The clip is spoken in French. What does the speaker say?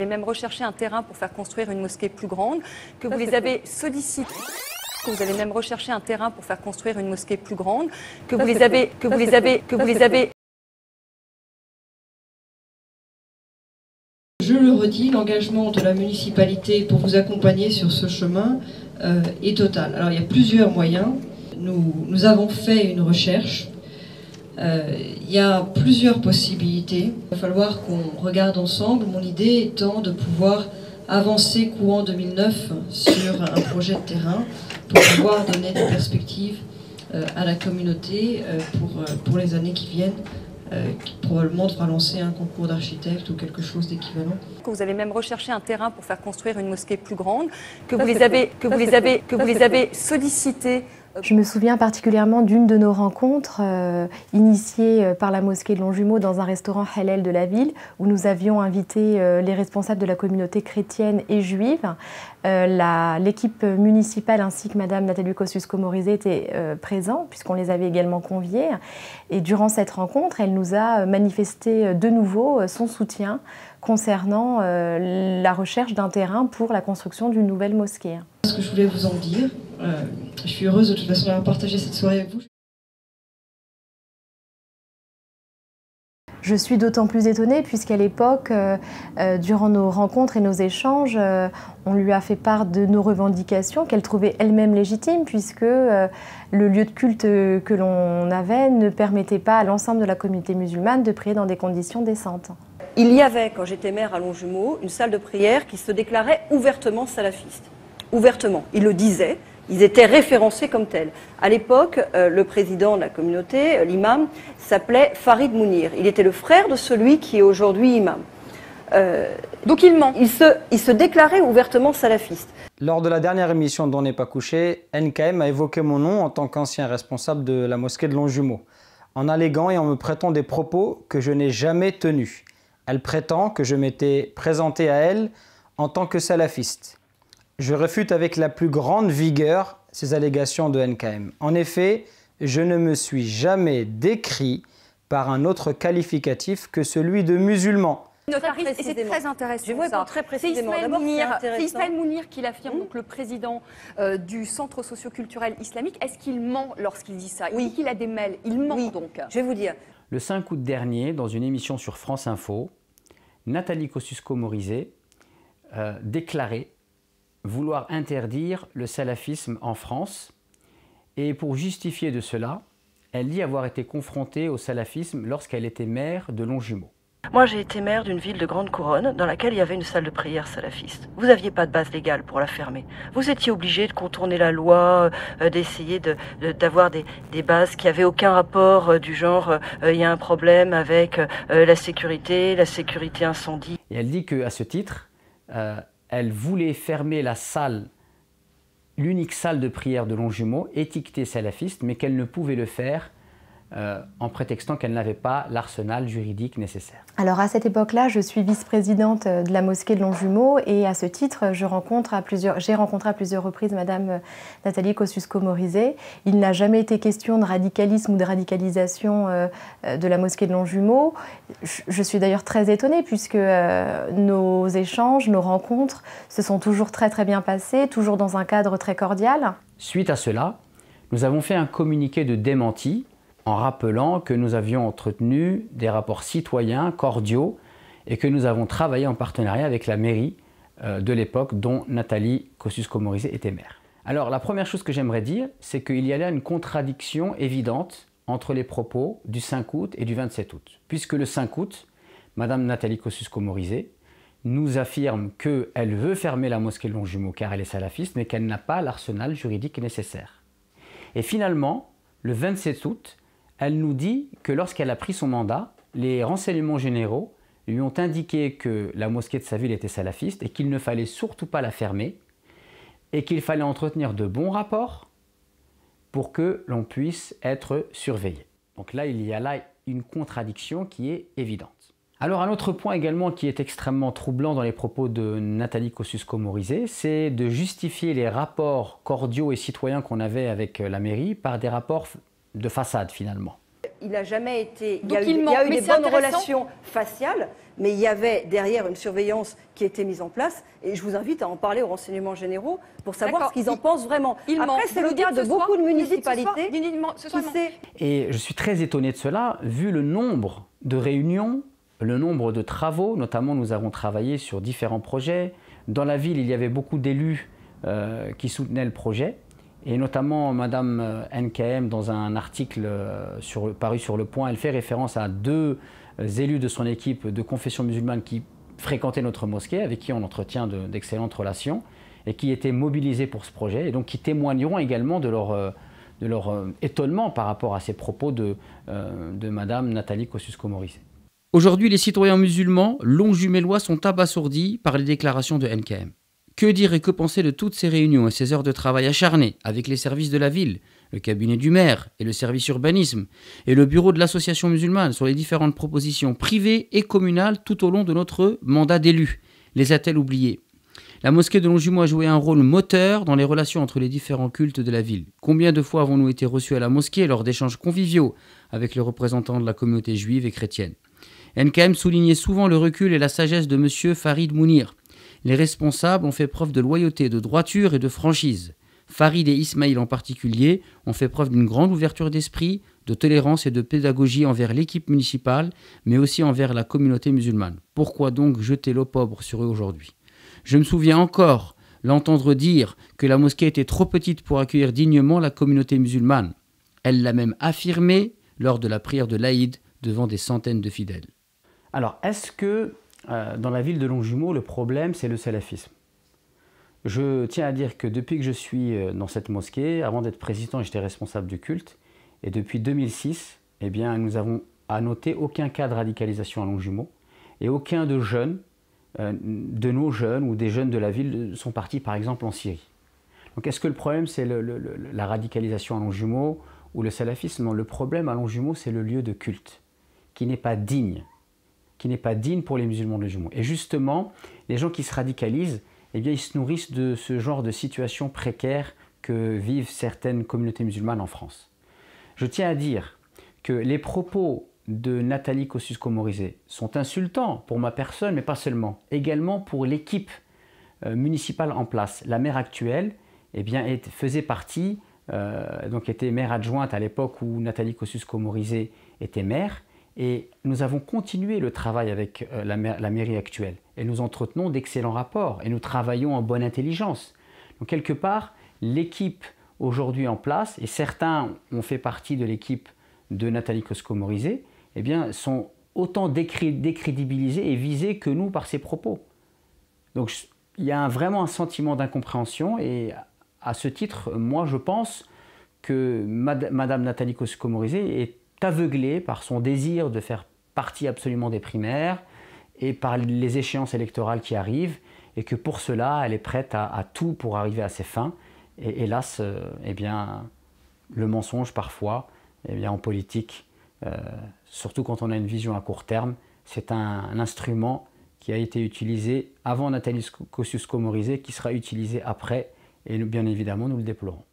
avez même recherché un terrain pour faire construire une mosquée plus grande, que vous les avez sollicités. Vous avez même recherché un terrain pour faire construire une mosquée plus grande, que vous les avez. Je le redis, l'engagement de la municipalité pour vous accompagner sur ce chemin est total. Alors il y a plusieurs moyens. Nous avons fait une recherche. Il y a plusieurs possibilités. Il va falloir qu'on regarde ensemble. Mon idée étant de pouvoir avancer courant 2009 sur un projet de terrain pour pouvoir donner des perspectives à la communauté pour les années qui viennent. Qui probablement devra lancer un concours d'architecte ou quelque chose d'équivalent. Vous avez même recherché un terrain pour faire construire une mosquée plus grande, que vous les avez sollicités. Je me souviens particulièrement d'une de nos rencontres initiées par la mosquée de Longjumeau dans un restaurant halal de la ville où nous avions invité les responsables de la communauté chrétienne et juive. L'équipe municipale ainsi que Madame Nathalie Kosciusko-Morizet étaient présents puisqu'on les avait également conviés. Et durant cette rencontre, elle nous a manifesté de nouveau son soutien concernant la recherche d'un terrain pour la construction d'une nouvelle mosquée. Ce que je voulais vous en dire, je suis heureuse de toute façon d'avoir partagé cette soirée avec vous. Je suis d'autant plus étonnée puisqu'à l'époque, durant nos rencontres et nos échanges, on lui a fait part de nos revendications qu'elle trouvait elle-même légitimes puisque le lieu de culte que l'on avait ne permettait pas à l'ensemble de la communauté musulmane de prier dans des conditions décentes. Il y avait, quand j'étais maire à Longjumeau, une salle de prière qui se déclarait ouvertement salafiste. Ouvertement, ils le disaient. Ils étaient référencés comme tels. À l'époque, le président de la communauté, l'imam, s'appelait Farid Mounir. Il était le frère de celui qui est aujourd'hui imam. Donc il ment. Il se déclarait ouvertement salafiste. Lors de la dernière émission d'On n'est pas couché, NKM a évoqué mon nom en tant qu'ancien responsable de la mosquée de Longjumeau, en alléguant et en me prêtant des propos que je n'ai jamais tenus. Elle prétend que je m'étais présenté à elle en tant que salafiste. Je refute avec la plus grande vigueur ces allégations de NKM. En effet, je ne me suis jamais décrit par un autre qualificatif que celui de musulman. Et c'est très intéressant. Je vois très précisément. C'est Ismaël Mounir qui l'affirme, donc le président du Centre socio-culturel islamique. Est-ce qu'il ment lorsqu'il dit ça? Oui. Il dit qu'il a des mails. Il ment donc. Je vais vous dire. Le 5 août dernier, dans une émission sur France Info, Nathalie Kosciusko-Morizet déclarait vouloir interdire le salafisme en France. Et pour justifier de cela, elle dit avoir été confrontée au salafisme lorsqu'elle était maire de Longjumeau. Moi, j'ai été maire d'une ville de grande couronne dans laquelle il y avait une salle de prière salafiste. Vous n'aviez pas de base légale pour la fermer. Vous étiez obligé de contourner la loi, d'essayer d'avoir des bases qui n'avaient aucun rapport du genre il y a un problème avec la sécurité incendie. Et elle dit qu'à ce titre, elle voulait fermer la salle, l'unique salle de prière de Longjumeau, étiquetée salafiste, mais qu'elle ne pouvait le faire en prétextant qu'elle n'avait pas l'arsenal juridique nécessaire. Alors à cette époque-là, je suis vice-présidente de la mosquée de Longjumeau et à ce titre, j'ai rencontré à plusieurs reprises Madame Nathalie Kosciusko-Morizet. Il n'a jamais été question de radicalisme ou de radicalisation de la mosquée de Longjumeau. Je suis d'ailleurs très étonnée puisque nos échanges, nos rencontres se sont toujours très bien passées, toujours dans un cadre très cordial. Suite à cela, nous avons fait un communiqué de démenti en rappelant que nous avions entretenu des rapports citoyens cordiaux et que nous avons travaillé en partenariat avec la mairie de l'époque dont Nathalie Kosciusko-Morizet était maire. Alors la première chose que j'aimerais dire, c'est qu'il y a là une contradiction évidente entre les propos du 5 août et du 27 août. Puisque le 5 août, Madame Nathalie Kosciusko-Morizet nous affirme qu'elle veut fermer la mosquée de Longjumeau car elle est salafiste, mais qu'elle n'a pas l'arsenal juridique nécessaire. Et finalement, le 27 août, elle nous dit que lorsqu'elle a pris son mandat, les renseignements généraux lui ont indiqué que la mosquée de sa ville était salafiste et qu'il ne fallait surtout pas la fermer et qu'il fallait entretenir de bons rapports pour que l'on puisse être surveillé. Donc là, il y a là une contradiction qui est évidente. Alors un autre point également qui est extrêmement troublant dans les propos de Nathalie Kosciusko-Morizet, c'est de justifier les rapports cordiaux et citoyens qu'on avait avec la mairie par des rapports de façade finalement. il n'a jamais été... Donc il y a eu mais des c'est bonnes intéressant. relations faciales, mais il y avait derrière une surveillance qui était mise en place. Et je vous invite à en parler aux renseignements généraux pour savoir D'accord. ce qu'ils en pensent vraiment. Il ment. Après, c'est Vous le nous dites cas de ce soir- beaucoup de vous nous dites ce soir- municipalités ce soir, qui il ment. sait... Et je suis très étonné de cela, vu le nombre de réunions, le nombre de travaux. Notamment, nous avons travaillé sur différents projets. Dans la ville, il y avait beaucoup d'élus qui soutenaient le projet. Et notamment, Madame NKM, dans un article paru sur Le Point, elle fait référence à 2 élus de son équipe de confession musulmane qui fréquentaient notre mosquée, avec qui on entretient d'excellentes relations, et qui étaient mobilisés pour ce projet, et donc qui témoigneront également de leur étonnement par rapport à ces propos de Madame Nathalie Kosciusko-Morizet. Aujourd'hui, les citoyens musulmans longjumellois sont abasourdis par les déclarations de NKM. Que dire et que penser de toutes ces réunions et ces heures de travail acharnées avec les services de la ville, le cabinet du maire et le service urbanisme, et le bureau de l'association musulmane sur les différentes propositions privées et communales tout au long de notre mandat d'élu? Les a-t-elle oubliées? La mosquée de Longjumeau a joué un rôle moteur dans les relations entre les différents cultes de la ville. Combien de fois avons-nous été reçus à la mosquée lors d'échanges conviviaux avec les représentants de la communauté juive et chrétienne? NKM soulignait souvent le recul et la sagesse de M. Farid Mounir. Les responsables ont fait preuve de loyauté, de droiture et de franchise. Farid et Ismaïl en particulier ont fait preuve d'une grande ouverture d'esprit, de tolérance et de pédagogie envers l'équipe municipale, mais aussi envers la communauté musulmane. Pourquoi donc jeter l'opprobre sur eux aujourd'hui? Je me souviens encore l'entendre dire que la mosquée était trop petite pour accueillir dignement la communauté musulmane. Elle l'a même affirmé lors de la prière de l'Aïd devant des centaines de fidèles. Alors, est-ce que dans la ville de Longjumeau, le problème, c'est le salafisme? Je tiens à dire que depuis que je suis dans cette mosquée, avant d'être président, j'étais responsable du culte. Et depuis 2006, eh bien, nous avons à noter aucun cas de radicalisation à Longjumeau. Et aucun de nos jeunes ou des jeunes de la ville sont partis, par exemple, en Syrie. Donc, est-ce que le problème, c'est la radicalisation à Longjumeau ou le salafisme? Non, le problème à Longjumeau, c'est le lieu de culte, qui n'est pas digne pour les musulmans de Longjumeau. Et justement, les gens qui se radicalisent, eh bien, ils se nourrissent de ce genre de situation précaire que vivent certaines communautés musulmanes en France. Je tiens à dire que les propos de Nathalie Kosciusko-Morizet sont insultants pour ma personne, mais pas seulement, également pour l'équipe municipale en place. La maire actuelle, eh bien, faisait partie, donc était maire adjointe à l'époque où Nathalie Kosciusko-Morizet était maire. Et nous avons continué le travail avec la mairie actuelle. Et nous entretenons d'excellents rapports. Et nous travaillons en bonne intelligence. Donc quelque part, l'équipe aujourd'hui en place, et certains ont fait partie de l'équipe de Nathalie Kosciusko-Morizet, eh bien, sont autant décrédibilisés et visés que nous par ces propos. Donc il y a vraiment un sentiment d'incompréhension. Et à ce titre, moi je pense que Madame Nathalie Kosciusko-Morizet est aveuglée par son désir de faire partie absolument des primaires et par les échéances électorales qui arrivent, et que pour cela, elle est prête à tout pour arriver à ses fins. Et hélas, eh bien, le mensonge parfois, eh bien, en politique, surtout quand on a une vision à court terme, c'est un instrument qui a été utilisé avant Nathalie Kosciusko-Morizet, qui sera utilisé après, et bien évidemment, nous le déplorons.